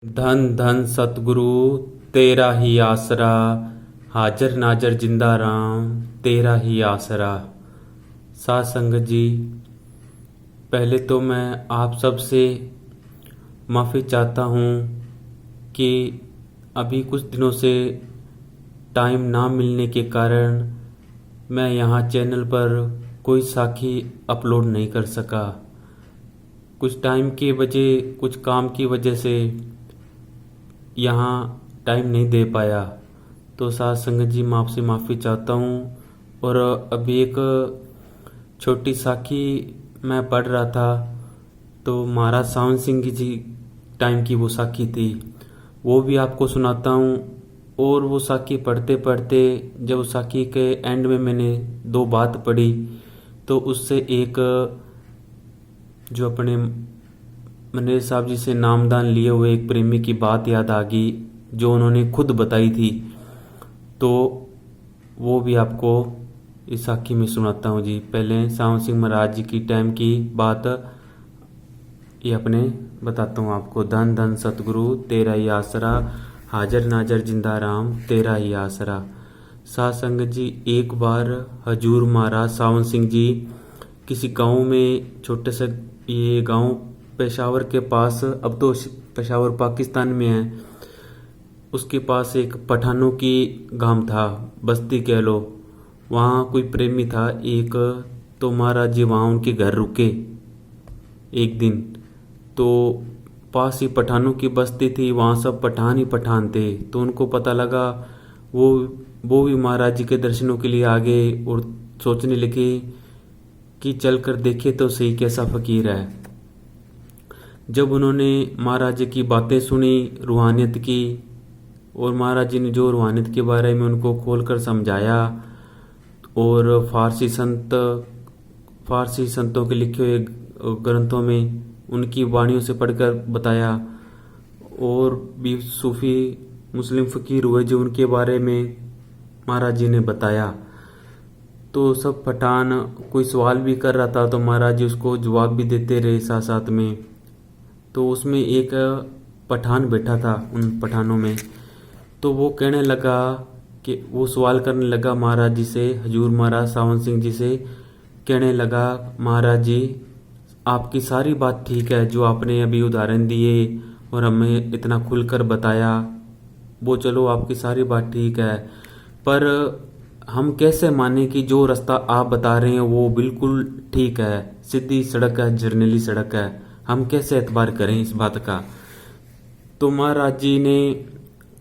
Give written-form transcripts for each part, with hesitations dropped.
धन धन सतगुरु तेरा ही आसरा, हाजर नाजर जिंदा राम तेरा ही आसरा। साध संगत जी, पहले तो मैं आप सब से माफ़ी चाहता हूँ कि अभी कुछ दिनों से टाइम ना मिलने के कारण मैं यहाँ चैनल पर कोई साखी अपलोड नहीं कर सका। कुछ टाइम की वजह, कुछ काम की वजह से यहाँ टाइम नहीं दे पाया। तो साथ संगत जी, मैं आपसे माफ़ी चाहता हूँ। और अभी एक छोटी साखी मैं पढ़ रहा था, तो महाराज सावन सिंह जी टाइम की वो साखी थी, वो भी आपको सुनाता हूँ। और वो साखी पढ़ते पढ़ते जब उस साखी के एंड में मैंने दो बात पढ़ी, तो उससे एक जो अपने मनरेर साहब जी से नामदान लिए हुए एक प्रेमी की बात याद आ गई, जो उन्होंने खुद बताई थी। तो वो भी आपको इस साखी में सुनाता हूँ जी। पहले सावन सिंह महाराज जी की टाइम की बात ये अपने बताता हूँ आपको। धन धन सतगुरु तेरा ही आसरा, हाजर नाजर जिंदा राम तेरा ही आसरा। साध संगत जी, एक बार हजूर महाराज सावन सिंह जी किसी गांव में, छोटे से ये गांव पेशावर के पास, अब तो पेशावर पाकिस्तान में है, उसके पास एक पठानों की गांव था, बस्ती कह लो। वहाँ कोई प्रेमी था एक, तो महाराज जी वहाँ उनके घर रुके एक दिन। तो पास ही पठानों की बस्ती थी, वहाँ सब पठान ही पठान थे। तो उनको पता लगा, वो भी महाराज जी के दर्शनों के लिए आ गए और सोचने लगे कि चल कर देखे तो सही कैसा फकीर है। जब उन्होंने महाराज जी की बातें सुनी रूहानियत की, और महाराज जी ने जो रूहानियत के बारे में उनको खोलकर समझाया, और फारसी संतों के लिखे हुए ग्रंथों में उनकी वाणियों से पढ़कर बताया, और भी सूफी मुस्लिम फ़कीर हुए जो उनके बारे में महाराज जी ने बताया। तो सब पठान कोई सवाल भी कर रहा था तो महाराज जी उसको जवाब भी देते रहे साथ साथ में। तो उसमें एक पठान बैठा था उन पठानों में, तो वो कहने लगा कि वो सवाल करने लगा महाराज जी से, हजूर महाराज सावन सिंह जी से कहने लगा, महाराज जी आपकी सारी बात ठीक है, जो आपने अभी उदाहरण दिए और हमें इतना खुलकर बताया, वो चलो आपकी सारी बात ठीक है, पर हम कैसे माने कि जो रास्ता आप बता रहे हैं वो बिल्कुल ठीक है, सीधी सड़क है, जर्नली सड़क है, हम कैसे एतबार करें इस बात का। तो महाराज जी ने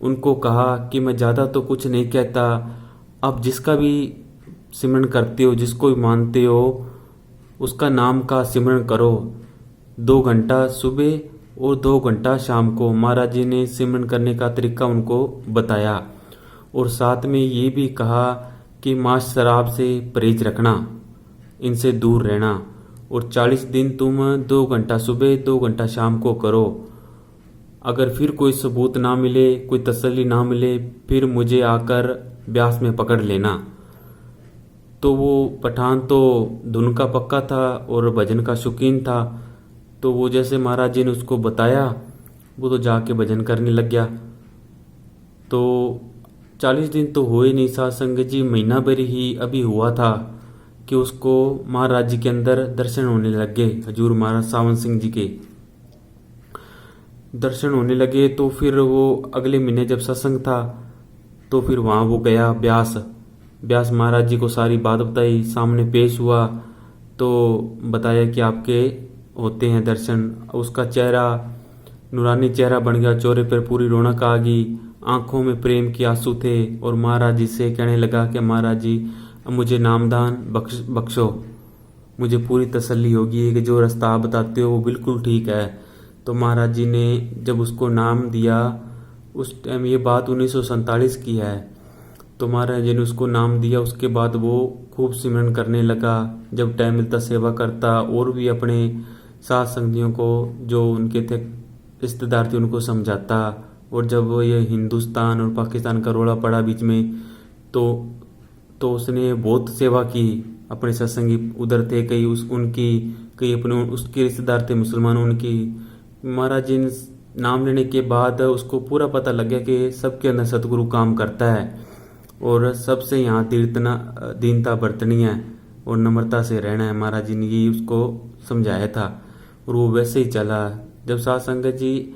उनको कहा कि मैं ज़्यादा तो कुछ नहीं कहता, अब जिसका भी सिमरन करते हो, जिसको भी मानते हो, उसका नाम का सिमरन करो, 2 घंटा सुबह और 2 घंटा शाम को। महाराज जी ने सिमरन करने का तरीका उनको बताया, और साथ में ये भी कहा कि मांस शराब से परहेज रखना, इनसे दूर रहना, और 40 दिन तुम 2 घंटा सुबह 2 घंटा शाम को करो। अगर फिर कोई सबूत ना मिले, कोई तसल्ली ना मिले, फिर मुझे आकर ब्यास में पकड़ लेना। तो वो पठान तो धुन का पक्का था और भजन का शौकीन था, तो वो जैसे महाराज जी ने उसको बताया, वो तो जाके भजन करने लग गया। तो 40 दिन तो हुए नहीं साध संगत जी, महीना भर ही अभी हुआ था कि उसको महाराज जी के अंदर दर्शन होने लग गए। हजूर महाराज सावन सिंह जी के दर्शन होने लगे। तो फिर वो अगले महीने जब सत्संग था, तो फिर वहाँ वो गया ब्यास महाराज जी को सारी बात बताई, सामने पेश हुआ, तो बताया कि आपके होते हैं दर्शन। उसका चेहरा नूरानी चेहरा बन गया, चेहरे पर पूरी रौनक आ गई, आंखों में प्रेम के आंसू थे, और महाराज जी से कहने लगा कि महाराज जी मुझे नामदान बख्शो, मुझे पूरी तसल्ली होगी कि जो रास्ता आप बताते हो वो बिल्कुल ठीक है। तो महाराज जी ने जब उसको नाम दिया, उस टाइम ये बात 1947 की है, तो महाराज जी ने उसको नाम दिया। उसके बाद वो खूब सिमरन करने लगा, जब टाइम मिलता सेवा करता, और भी अपने साथ संगियों को जो उनके थे रिश्तेदार थे उनको समझाता। और जब वो ये हिंदुस्तान और पाकिस्तान का रोड़ा पड़ा बीच में, तो उसने बहुत सेवा की। अपने सत्संगी उधर थे, कई अपने उसके रिश्तेदार थे मुसलमान, उनकी महाराज जी ने नाम लेने के बाद उसको पूरा पता लग गया कि सबके अंदर सतगुरु काम करता है और सबसे यहाँ दीनता बरतनी है और नम्रता से रहना है। महाराज जी ने ये उसको समझाया था और वो वैसे ही चला। जब साध संगत जी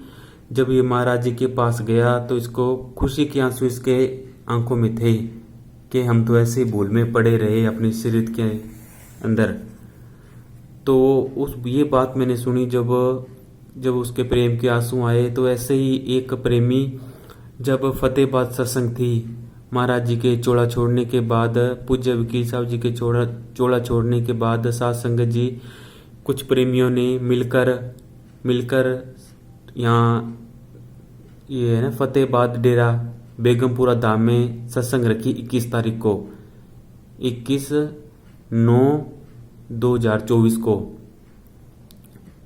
जब ये महाराज जी के पास गया तो इसको खुशी के आंसू इसके आंखों में थे कि हम तो ऐसे ही भूल में पड़े रहे अपने शरीर के अंदर। तो उस ये बात मैंने सुनी जब उसके प्रेम के आंसू आए। तो ऐसे ही एक प्रेमी जब फतेहाबाद सत्संग थी महाराज जी के चोला छोड़ने के बाद, पूज्य वकील साहब जी के चोला छोड़ने के बाद साध संगत जी कुछ प्रेमियों ने मिलकर यहाँ ये है ना फतेहाबाद डेरा बेगमपुरा धाम में सत्संग रखी 21 तारीख को, 21/9/2024 को।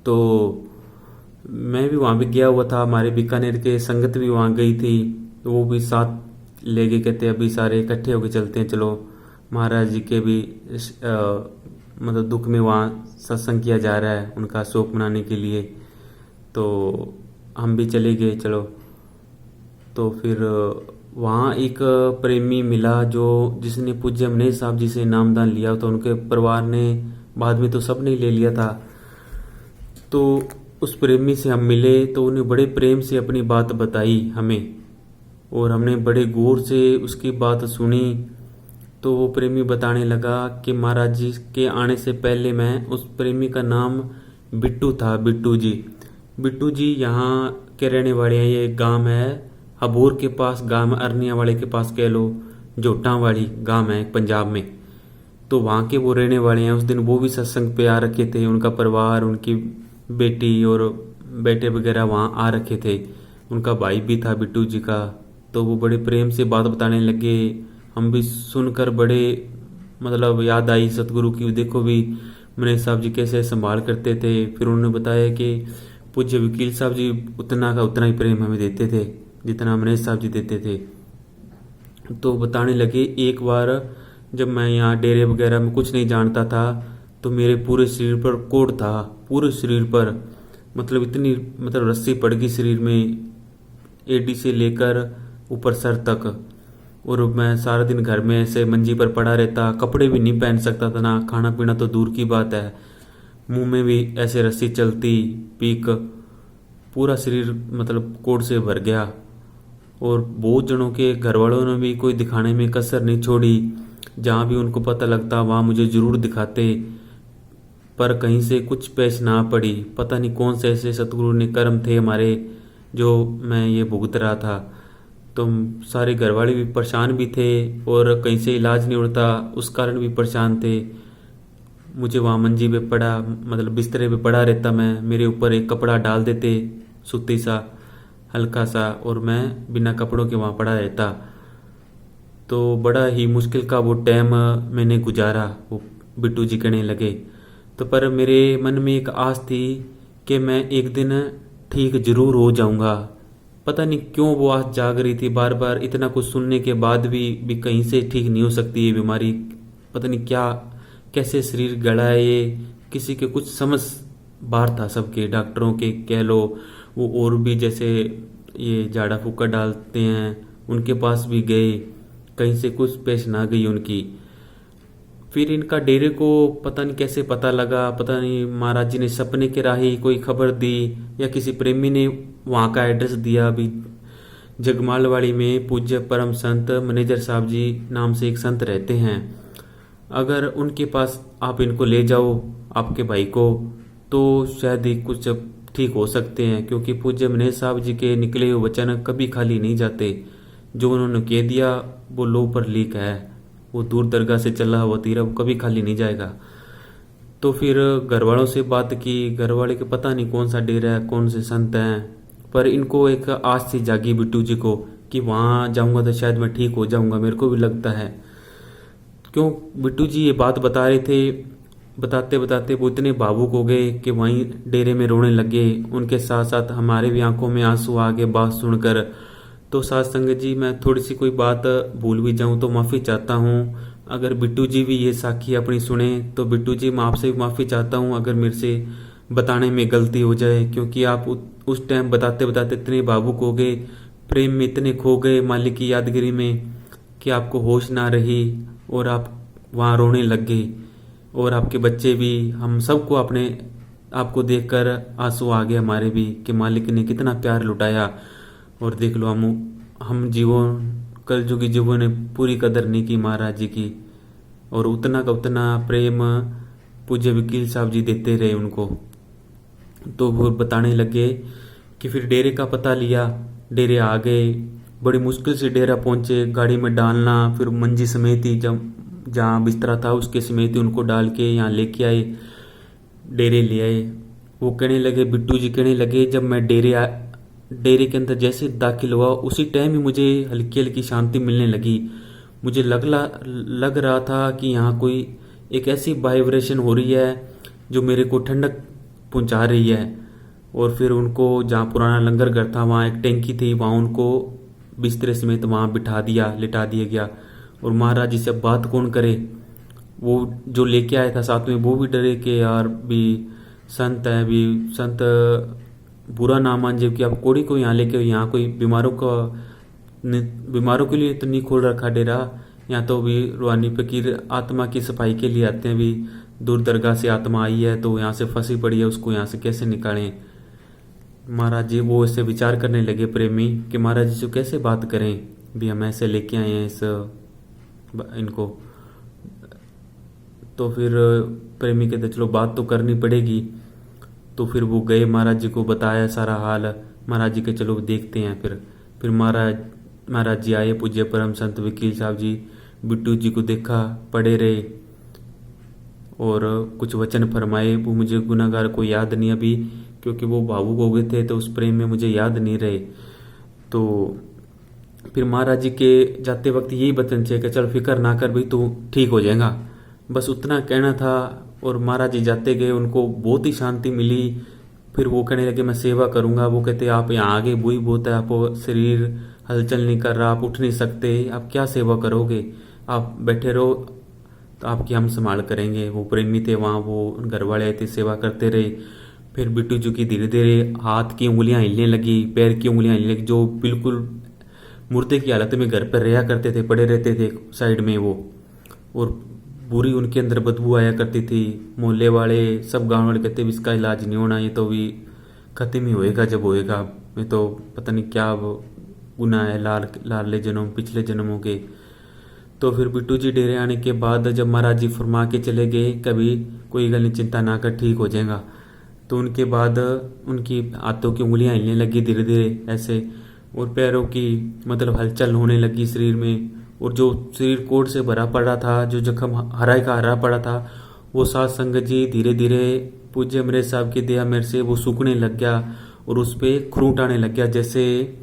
तो मैं भी वहाँ भी गया हुआ था, हमारे बीकानेर के संगत भी वहाँ गई थी, तो वो भी साथ ले गए, कहते अभी सारे इकट्ठे होके चलते हैं, चलो महाराज जी के भी मतलब दुख में वहाँ सत्संग किया जा रहा है उनका शोक मनाने के लिए। तो हम भी चले गए चलो। तो फिर वहाँ एक प्रेमी मिला जिसने पूज्य मनीष साहब जी से नामदान लिया, तो उनके परिवार ने बाद में तो सब ने ले लिया था। तो उस प्रेमी से हम मिले तो उन्हें बड़े प्रेम से अपनी बात बताई हमें और हमने बड़े गौर से उसकी बात सुनी। तो वो प्रेमी बताने लगा कि महाराज जी के आने से पहले मैं, उस प्रेमी का नाम बिट्टू था, बिट्टू जी यहाँ के रहने वाले हैं। ये गांव है हबूर के पास, गांव अरनिया वाले के पास कह लो, जोटा वाली गांव है पंजाब में। तो वहाँ के वो रहने वाले हैं। उस दिन वो भी सत्संग पे आ रखे थे, उनका परिवार, उनकी बेटी और बेटे वगैरह वहाँ आ रखे थे, उनका भाई भी था बिट्टू जी का। तो वो बड़े प्रेम से बात बताने लगे, हम भी सुनकर बड़े मतलब याद आई सतगुरु की। देखो भी मनीष साहब जी कैसे संभाल करते थे। फिर उन्होंने बताया कि पूज्य वकील साहब जी उतना का उतना ही प्रेम हमें देते थे जितना मनीष साहब जी देते थे। तो बताने लगे एक बार जब मैं यहाँ डेरे वगैरह में कुछ नहीं जानता था तो मेरे पूरे शरीर पर कोढ़ था, पूरे शरीर पर मतलब इतनी मतलब रस्सी पड़ गई शरीर में, एडी से लेकर ऊपर सर तक। और मैं सारा दिन घर में ऐसे मंजी पर पड़ा रहता, कपड़े भी नहीं पहन सकता था, ना खाना पीना तो दूर की बात है, मुंह में भी ऐसे रस्सी चलती, पीक, पूरा शरीर मतलब कोढ़ से भर गया। और बहुत जनों के घर वालों ने भी कोई दिखाने में कसर नहीं छोड़ी, जहाँ भी उनको पता लगता वहाँ मुझे जरूर दिखाते, पर कहीं से कुछ पेश ना पड़ी। पता नहीं कौन से ऐसे सतगुरु ने कर्म थे हमारे जो मैं ये भुगत रहा था। तो सारे घर वाले भी परेशान भी थे और कहीं से इलाज नहीं होता उस कारण भी परेशान थे। मुझे वहाँ मंजी पे पड़ा, मतलब बिस्तरे पे पड़ा रहता मैं, मेरे ऊपर एक कपड़ा डाल देते सूती सा हल्का सा, और मैं बिना कपड़ों के वहाँ पड़ा रहता। तो बड़ा ही मुश्किल का वो टाइम मैंने गुजारा, वो बिट्टू जी कहने लगे। तो पर मेरे मन में एक आस थी कि मैं एक दिन ठीक जरूर हो जाऊंगा। पता नहीं क्यों वो आस जाग रही थी बार बार, इतना कुछ सुनने के बाद भी कहीं से ठीक नहीं हो सकती ये बीमारी। पता नहीं क्या कैसे शरीर गड़ा है ये, किसी के कुछ समझ बाहर था, सबके डॉक्टरों के कह लो, वो और भी जैसे ये झाड़ा फूका डालते हैं उनके पास भी गए, कहीं से कुछ पेश ना गई उनकी। फिर इनका डेरे को पता नहीं कैसे पता लगा, पता नहीं महाराज जी ने सपने के राही कोई खबर दी या किसी प्रेमी ने वहाँ का एड्रेस दिया। अभी जगमालवाड़ी में पूज्य परम संत मैनेजर साहब जी नाम से एक संत रहते हैं, अगर उनके पास आप इनको ले जाओ आपके भाई को तो शायद ही कुछ ठीक हो सकते हैं, क्योंकि पूज्य मनीष साहब जी के निकले हुए वचन कभी खाली नहीं जाते। जो उन्होंने कह दिया वो लो पर लीक है, वो दूर दरगाह से चला हुआ तीरा वो कभी खाली नहीं जाएगा। तो फिर घर वालों से बात की, घर वाले के पता नहीं कौन सा डेरा है, कौन से संत हैं, पर इनको एक आस सी जागी बिट्टू जी को कि वहाँ जाऊँगा तो शायद मैं ठीक हो जाऊँगा, मेरे को भी लगता है। क्यों बिट्टू जी ये बात बता रहे थे, बताते बताते वो इतने भावुक हो गए कि वहीं डेरे में रोने लगे। उनके साथ साथ हमारे भी आंखों में आंसू आ गए बात सुनकर। तो साथ संगत जी मैं थोड़ी सी कोई बात भूल भी जाऊं तो माफ़ी चाहता हूं। अगर बिट्टू जी भी ये साखी अपनी सुने तो बिट्टू जी मैं आपसे भी माफ़ी चाहता हूं अगर मेरे से बताने में गलती हो जाए, क्योंकि आप उस टाइम बताते बताते इतने भावुक हो गए, प्रेम में इतने खो गए, मालिक की यादगिरी में, कि आपको होश ना रही और आप वहाँ रोने लग गए। और आपके बच्चे भी, हम सबको अपने आपको देखकर आंसू आ गए हमारे भी, कि मालिक ने कितना प्यार लुटाया। और देख लो हम जीवन कलयुगी जीवों ने पूरी कदर नहीं की महाराज जी की, और उतना का उतना प्रेम पूज्य वकील साहब जी देते रहे उनको। तो वो बताने लगे कि फिर डेरे का पता लिया, डेरे आ गए, बड़ी मुश्किल से डेरा पहुंचे, गाड़ी में डालना, फिर मंजी समेत ही जब जहाँ बिस्तरा था उसके समेत ही उनको डाल के यहाँ लेके आए, डेरे ले आए। वो कहने लगे, बिट्टू जी कहने लगे, जब मैं डेरे के अंदर जैसे दाखिल हुआ उसी टाइम ही मुझे हल्की हल्की शांति मिलने लगी। मुझे लग रहा था कि यहाँ कोई एक ऐसी वाइब्रेशन हो रही है जो मेरे को ठंडक पहुंचा रही है। और फिर उनको जहाँ पुराना लंगर घर था वहाँ एक टैंकी थी, वहाँ उनको बिस्तरे समेत वहाँ लिटा दिया गया। और महाराज जी से बात कौन करे, वो जो लेके आया था साथ में वो भी डरे कि यार भी संत है, भी संत बुरा ना मान जाए कि आप कोड़ी को यहाँ लेके, यहाँ कोई बीमारों के लिए तो नहीं खोल रखा डेरा, यहाँ तो भी रूहानी फकीर आत्मा की सफाई के लिए आते हैं, भी दूर दरगाह से आत्मा आई है तो यहाँ से फंसी पड़ी है, उसको यहाँ से कैसे निकालें। महाराज जी वो ऐसे विचार करने लगे प्रेमी कि महाराज जी से कैसे बात करें, भी हम ऐसे लेके आए हैं इनको। तो फिर प्रेमी कहते चलो बात तो करनी पड़ेगी। तो फिर वो गए, महाराज जी को बताया सारा हाल। महाराज जी के चलो देखते हैं। फिर महाराज जी आए, पूज्य परम संत वकील साहब जी, बिट्टू जी को देखा, पड़े रहे और कुछ वचन फरमाए। वो मुझे गुनाहगार को याद नहीं अभी, क्योंकि वो भावुक हो गए थे तो उस प्रेम में मुझे याद नहीं रहे। तो फिर महाराज जी के जाते वक्त यही वचन चाहिए कि चल फिक्र ना कर भाई, तू ठीक हो जाएगा, बस उतना कहना था। और महाराज जी जाते गए, उनको बहुत ही शांति मिली। फिर वो कहने लगे मैं सेवा करूंगा। वो कहते आप यहाँ आगे बुई बहुत है, आपको शरीर हलचल नहीं कर रहा, आप उठ नहीं सकते, आप क्या सेवा करोगे, आप बैठे रहो, तो आपकी हम संभाल करेंगे। वो प्रेमी थे वहाँ, वो घर वाले थे, सेवा करते रहे। फिर बिट्टू जी की धीरे धीरे हाथ की उंगलियां हिलने लगी, पैर की उंगलियां हिलने लगी, जो बिल्कुल मुर्दे की हालत में घर पर रहा करते थे, पड़े रहते थे साइड में वो। और बुरी उनके अंदर बदबू आया करती थी। मोहल्ले वाले सब गांव वाले कहते भी इसका इलाज नहीं होना, ये तो भी खत्म ही होएगा जब होएगा, ये तो पता नहीं क्या गुनाह है लाले जन्म पिछले जन्मों के। तो फिर बिट्टू जी डेरे आने के बाद जब महाराज जी फरमा के चले गए, कभी कोई गल चिंता ना कर, ठीक हो जाएगा। तो उनके बाद उनकी हाथों की उंगलियां हिलने लगी धीरे धीरे ऐसे, और पैरों की मतलब हलचल होने लगी शरीर में। और जो शरीर कोट से भरा पड़ा था, जो जख्म हरा पड़ा था, वो साध संगत जी धीरे धीरे पूज्य अमृत साहब की दया मेरे से वो सूखने लग गया और उस पर खूंट आने लग गया। जैसे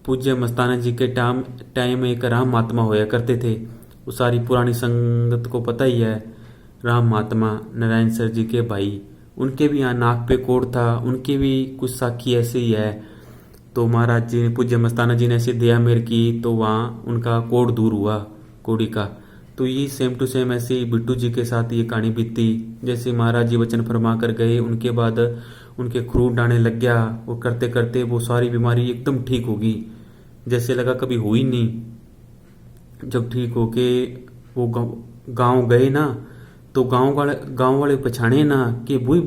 पूज्य मस्ताना जी के टाइम एक राम महात्मा होया करते थे, वो सारी पुरानी संगत को पता ही है, राम महात्मा नारायण सर जी के भाई, उनके भी यहाँ नाक पे कोट था, उनके भी कुछ साखी ऐसे ही है। तो महाराज जी ने, पूज्य मस्ताना जी ने ऐसे दया मेर की तो वहाँ उनका कोड दूर हुआ, कोड़ी का। तो ये सेम टू सेम ऐसे ही बिट्टू जी के साथ ये कहानी बीती। जैसे महाराज जी वचन फरमा कर गए, उनके बाद उनके खून आने लग गया, वो करते करते वो सारी बीमारी एकदम ठीक होगी, जैसे लगा कभी हुई नहीं। जब ठीक होके वो गांव गए ना, तो गांव वाले पछाणे ना कि वही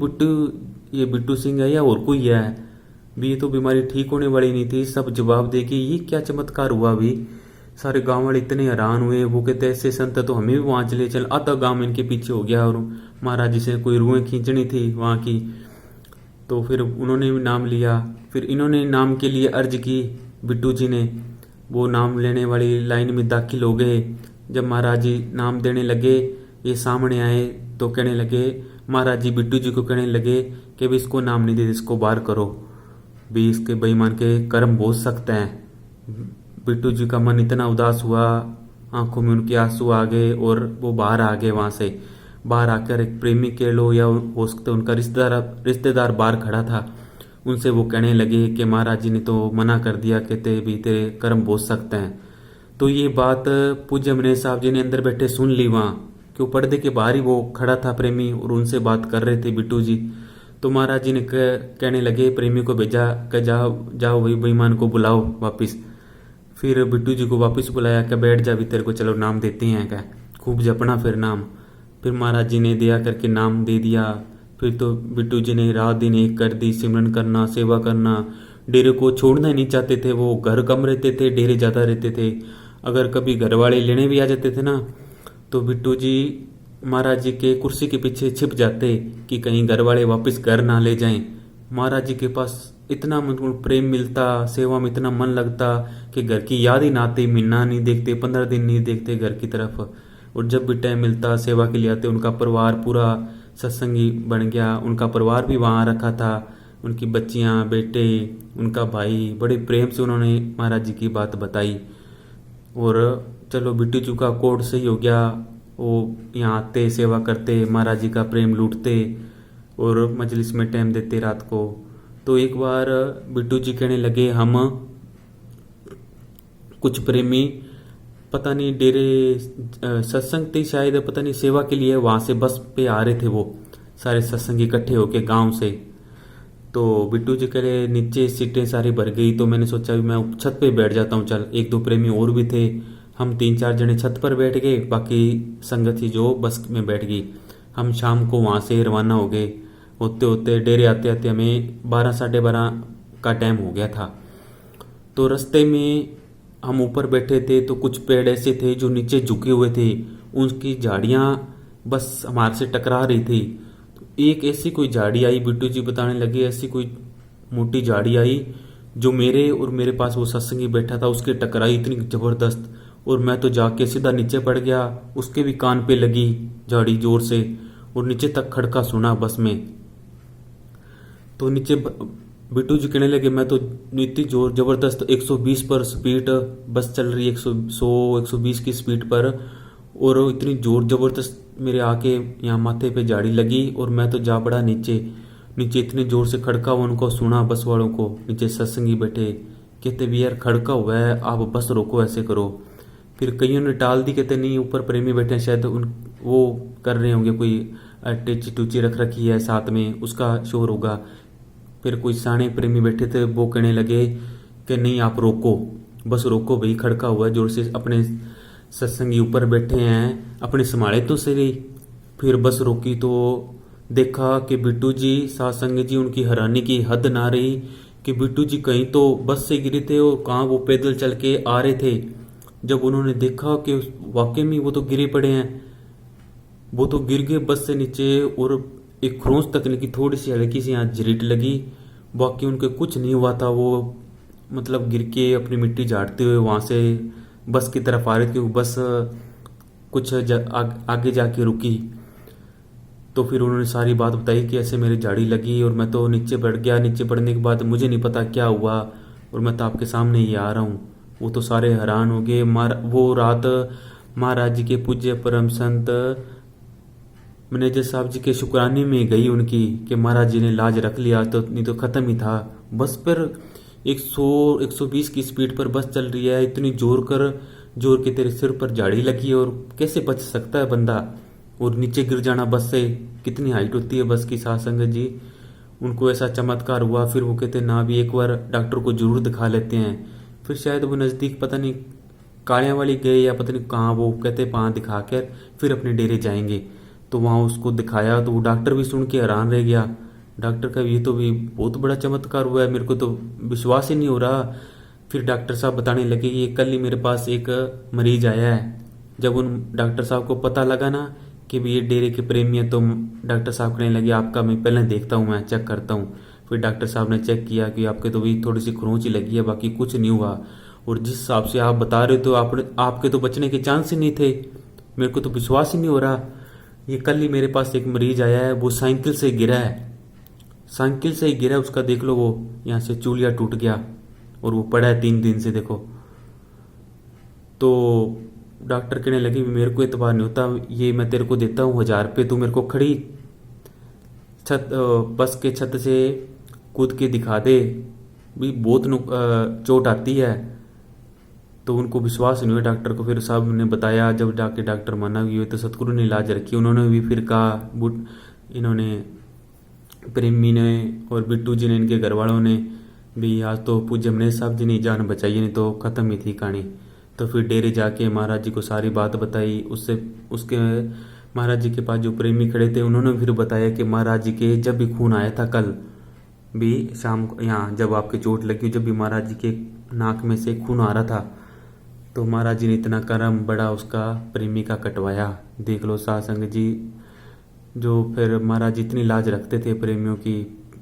ये बिट्टू सिंह है या और कोई है भी, ये तो बीमारी ठीक होने वाली नहीं थी। सब जवाब दे के ये क्या चमत्कार हुआ भी। सारे गांव वाले इतने हैरान हुए। वो कहते ऐसे संत तो हमें भी वहां चले चल, आधा गांव इनके पीछे हो गया। और महाराज जी से कोई रुएं खींचनी थी वहां की, तो फिर उन्होंने भी नाम लिया। फिर इन्होंने नाम के लिए अर्ज की, बिट्टू जी ने, वो नाम लेने वाली लाइन में दाखिल हो गए। जब महाराज जी नाम देने लगे, ये सामने आए तो कहने लगे, महाराज जी बिट्टू जी को कहने लगे कि भी इसको नाम नहीं दे, इसको बाहर करो भी, इसके बेईमान के कर्म बहुत सख्त हैं। बिट्टू जी का मन इतना उदास हुआ, आंखों में उनके आंसू आ गए और वो बाहर आ गए। वहां से बाहर आकर एक प्रेमी कह लो या हो सकता उनका रिश्तेदार बाहर खड़ा था, उनसे वो कहने लगे कि महाराज जी ने तो मना कर दिया, कहते भी तेरे कर्म बहुत सख्त हैं। तो ये बात पूज्य अमृत साहब जी ने अंदर बैठे सुन ली, वहाँ क्यों पर्दे के बाहर ही वो खड़ा था प्रेमी और उनसे बात कर रहे थे बिट्टू जी। तो महाराज जी ने कहने लगे प्रेमी को भेजा कि जाओ जाओ वही बेईमान को बुलाओ वापस। फिर बिट्टू जी को वापस बुलाया कि बैठ जा भी तेरे को चलो नाम देते हैं क्या, खूब जपना फिर नाम। फिर महाराज जी ने दिया करके नाम दे दिया। फिर तो बिट्टू जी ने रात दिन एक कर दी, सिमरन करना, सेवा करना। डेरे को छोड़ना ही नहीं चाहते थे, वो घर कम रहते थे, डेरे ज़्यादा रहते थे। अगर कभी घर वाले लेने भी आ जाते थे ना, तो बिट्टू जी महाराज जी के कुर्सी के पीछे छिप जाते कि कहीं घर वाले वापस घर ना ले जाएं। महाराज जी के पास इतना मतलब प्रेम मिलता, सेवा में इतना मन लगता कि घर की याद ही ना आती, महीना नहीं देखते, 15 दिन नहीं देखते घर की तरफ। और जब भी टाइम मिलता सेवा के लिए आते। उनका परिवार पूरा सत्संगी बन गया, उनका परिवार भी वहाँ रखा था, उनकी बच्चियाँ, बेटे, उनका भाई, बड़े प्रेम से उन्होंने महाराज जी की बात बताई। और चलो बिट्टू जी का कोड सही हो गया, वो यहाँ आते, सेवा करते, महाराज जी का प्रेम लूटते और मजलिस में टाइम देते रात को। तो एक बार बिट्टू जी कहने लगे हम कुछ प्रेमी पता नहीं डेरे सत्संग थे शायद, पता नहीं सेवा के लिए वहाँ से बस पे आ रहे थे वो सारे सत्संग इकट्ठे होके गांव से। तो बिट्टू जी कह रहे नीचे सीटें सारी भर गई, तो मैंने सोचा भी मैं छत पे बैठ जाता हूँ। चल एक दो प्रेमी और भी थे, हम 3-4 जने छत पर बैठ गए, बाकी संगत थी जो बस में बैठ गई। हम शाम को वहाँ से रवाना हो गए। होते होते डेरे आते आते हमें 12 साढ़े 12 का टाइम हो गया था। तो रास्ते में हम ऊपर बैठे थे तो कुछ पेड़ ऐसे थे जो नीचे झुके हुए थे, उनकी झाड़ियाँ बस हमारे से टकरा रही थी। तो एक ऐसी कोई झाड़ी आई, बिट्टू जी बताने लगे ऐसी कोई मोटी झाड़ी आई जो मेरे और मेरे पास वो सत्संगी बैठा था उसके टकराई इतनी जबरदस्त। और मैं तो जाके सीधा नीचे पड़ गया, उसके भी कान पे लगी झाड़ी जोर से और नीचे तक खड़का सुना बस में। तो नीचे बिट्टू जी कहने लगे मैं तो इतनी जोर जबरदस्त 120 पर स्पीड बस चल रही है, 120 की स्पीड पर, और इतनी जोर जबरदस्त मेरे आके यहाँ माथे पे झाड़ी लगी और मैं तो जा पड़ा नीचे। नीचे इतने जोर से खड़का हुआ उनको सुना, बस वालों को नीचे सत्संगी बैठे कहते भी यार खड़का हुआ है, आप बस रोको, ऐसे करो। फिर कईयों ने टाल दी, कहते नहीं ऊपर प्रेमी बैठे हैं शायद उन वो कर रहे होंगे, कोई टेची टूची रख रखी है साथ में उसका शोर होगा। फिर कोई साने प्रेमी बैठे थे वो कहने लगे कि नहीं आप रोको, बस रोको भाई, खड़का हुआ है जोर से, अपने सत्संगी ऊपर बैठे हैं, अपने संभाले तो सही। फिर बस रोकी तो देखा कि बिट्टू जी सत्संगी जी, उनकी हैरानी की हद ना रही कि बिट्टू जी कहीं तो बस से गिरे थे और कहाँ वो पैदल चल के आ रहे थे। जब उन्होंने देखा कि वाकई में वो तो गिरे पड़े हैं, वो तो गिर गए बस से नीचे और एक खरोंच तकने की थोड़ी सी हल्की सी यहाँ झरीट लगी, बाकी उनके कुछ नहीं हुआ था। वो मतलब गिर के अपनी मिट्टी झाड़ते हुए वहाँ से बस की तरफ आ रहे थे। बस कुछ आगे जाके रुकी तो फिर उन्होंने सारी बात बताई कि ऐसे मेरी झाड़ी लगी और मैं तो नीचे बढ़ गया। नीचे बढ़ने के बाद मुझे नहीं पता क्या हुआ और मैं तो आपके सामने ही आ रहा हूँ। वो तो सारे हैरान हो गए। वो रात महाराज जी के पूज्य परम संत मैनेजर साहब जी के शुक्राने में गई उनकी कि महाराज जी ने लाज रख लिया, तो नहीं तो खत्म ही था। बस पर 100-120 की स्पीड पर बस चल रही है, इतनी जोर के तेरे सिर पर झाड़ी लगी और कैसे बच सकता है बंदा। और नीचे गिर जाना बस से, कितनी हाइट होती है बस की, साथ संगत जी। उनको ऐसा चमत्कार हुआ। फिर वो कहते ना भी एक बार डॉक्टर को जरूर दिखा लेते हैं। फिर शायद वो नज़दीक पता नहीं कालियाँ वाली गए या पता नहीं कहाँ, वो कहते वहाँ दिखा कर फिर अपने डेरे जाएंगे। तो वहाँ उसको दिखाया तो वो डॉक्टर भी सुन के हैरान रह गया। डॉक्टर का ये तो भी बहुत बड़ा चमत्कार हुआ है, मेरे को तो विश्वास ही नहीं हो रहा। फिर डॉक्टर साहब बताने लगे ये कल ही मेरे पास एक मरीज आया है। जब उन डॉक्टर साहब को पता लगा ना कि भी ये डेरे के प्रेमी है, तो डॉक्टर साहब कहने लगे आपका मैं पहले देखता हूँ, मैं चेक करता हूँ। फिर डॉक्टर साहब ने चेक किया कि आपके तो भी थोड़ी सी खरोंच ही लगी है, बाकी कुछ नहीं हुआ। और जिस हिसाब से आप बता रहे हो तो आपके तो बचने के चांस ही नहीं थे, मेरे को तो विश्वास ही नहीं हो रहा। ये कल ही मेरे पास एक मरीज आया है, वो साइकिल से गिरा है, साइकिल से ही गिरा है उसका, देख लो वो यहाँ से चूलिया टूट गया और वो पड़ा है 3 दिन से, देखो। तो डॉक्टर कहने लगे मेरे को एतबार नहीं होता, ये मैं तेरे को देता हूँ 1000 रुपये, तू मेरे को खड़ी बस के छत से कूद के दिखा दे, भी बहुत चोट आती है। तो उनको विश्वास नहीं हुआ डॉक्टर को। फिर साहब ने बताया, जब जाके डॉक्टर माना भी हुए तो सतगुरु ने इलाज रखी। उन्होंने भी फिर कहा इन्होंने प्रेमी ने और बिट्टू जी ने, इनके घर वालों ने भी आज तो पूज्य मनीष साहब जी ने जान बचाई, नहीं तो ख़त्म ही थी कहानी। तो फिर डेरे जाके महाराज जी को सारी बात बताई। उससे उसके महाराज जी के पास जो प्रेमी खड़े थे उन्होंने फिर बताया कि महाराज जी के जब भी खून आया था कल भी शाम को, यहाँ जब आपके चोट लगी, जब भी महाराज जी के नाक में से खून आ रहा था, तो महाराज जी ने इतना कर्म बड़ा उसका प्रेमी का कटवाया। देख लो साध संगत जी, जो फिर महाराज जी इतनी लाज रखते थे प्रेमियों की,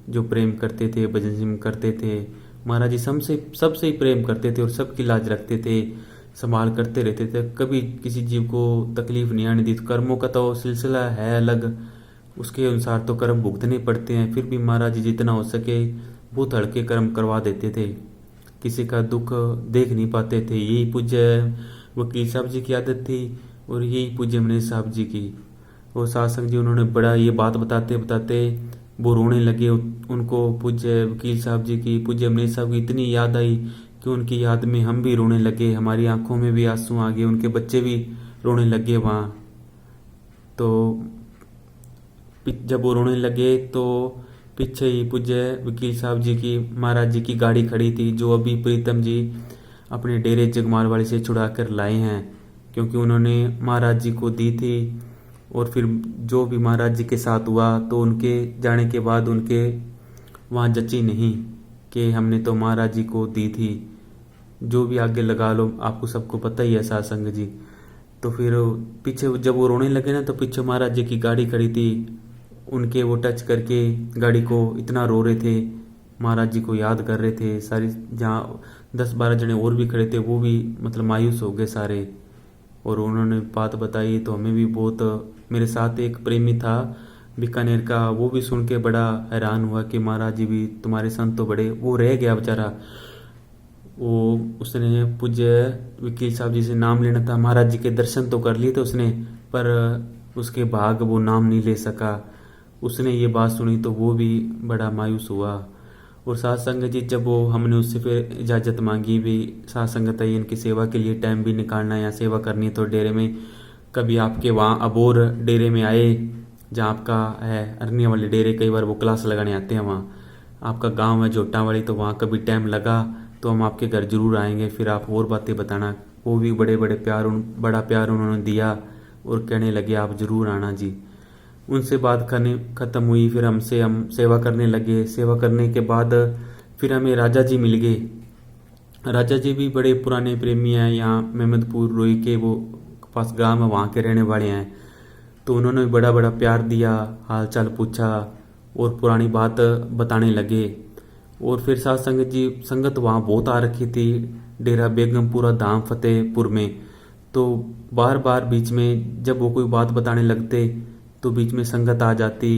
जो प्रेम करते थे, भजन सिमरन करते थे। महाराज जी सबसे सबसे ही प्रेम करते थे और सबकी लाज रखते थे, संभाल करते रहते थे, कभी किसी जीव को तकलीफ नहीं आने दी। तो कर्मों का तो सिलसिला है अलग, उसके अनुसार तो कर्म भुगतने पड़ते हैं। फिर भी महाराज जी जितना हो सके बहुत हल्के कर्म करवा देते थे, किसी का दुख देख नहीं पाते थे। यही पूज्य वकील साहब जी की आदत थी और यही पूज्य मनीष साहब जी की। वो सासंग जी उन्होंने बड़ा ये बात बताते बताते वो रोने लगे। उनको पूज्य वकील साहब जी की, पूज्य मनीष साहब की इतनी याद आई कि उनकी याद में हम भी रोने लगे, हमारी आंखों में भी आंसू आ गए, उनके बच्चे भी रोने लगे वहाँ। तो जब वो रोने लगे तो पीछे ही पूज्य वकील साहब जी की, महाराज जी की गाड़ी खड़ी थी, जो अभी प्रीतम जी अपने डेरे जगमालवाड़ी से छुड़ा कर लाए हैं, क्योंकि उन्होंने महाराज जी को दी थी। और फिर जो भी महाराज जी के साथ हुआ तो उनके जाने के बाद उनके वहाँ जची नहीं कि हमने तो महाराज जी को दी थी। जो भी आगे लगा लो, आपको सबको पता ही है सासंग जी। तो फिर पीछे जब वो रोने लगे ना, तो पीछे महाराज जी की गाड़ी खड़ी थी, उनके वो टच करके गाड़ी को इतना रो रहे थे, महाराज जी को याद कर रहे थे। सारी जहाँ 10-12 जने और भी खड़े थे वो भी मतलब मायूस हो गए सारे। और उन्होंने बात बताई तो हमें भी बहुत, मेरे साथ एक प्रेमी था बीकानेर का, वो भी सुन के बड़ा हैरान हुआ कि महाराज जी भी तुम्हारे संत तो बड़े, वो रह गया बेचारा। वो उसने पूज्य वकील साहब जी से नाम लेना था, महाराज जी के दर्शन तो कर लिए थे उसने, पर उसके भाग वो नाम नहीं ले सका। उसने ये बात सुनी तो वो भी बड़ा मायूस हुआ। और साथ संगत जी जब वो हमने उससे फिर इजाज़त मांगी भी, साथ संगत है इनकी सेवा के लिए टाइम भी निकालना है, या सेवा करनी है तो डेरे में कभी आपके वहाँ अबोर डेरे में आए, जहाँ आपका है अरनिया वाले डेरे, कई बार वो क्लास लगाने आते हैं वहाँ। आपका गांव है जोटा वाली, तो वहाँ कभी टाइम लगा तो हम आपके घर जरूर आएंगे, फिर आप और बातें बताना। वो भी बड़े बड़े बड़ा प्यार उन्होंने दिया और कहने लगे आप जरूर आना जी। उनसे बात करने खत्म हुई, फिर हम सेवा करने लगे। सेवा करने के बाद फिर हमें राजा जी मिल गए। राजा जी भी बड़े पुराने प्रेमी हैं, यहाँ मेहमदपुर रोई के वो पास गांव है, वहाँ के रहने वाले हैं। तो उन्होंने बड़ा बड़ा प्यार दिया, हाल चाल पूछा और पुरानी बात बताने लगे। और फिर साथ संगत जी, संगत वहाँ बहुत आ रखी थी, डेरा बेगमपुरा धाम फतेहपुर में। तो बार बार बीच में जब वो कोई बात बताने लगते तो बीच में संगत आ जाती।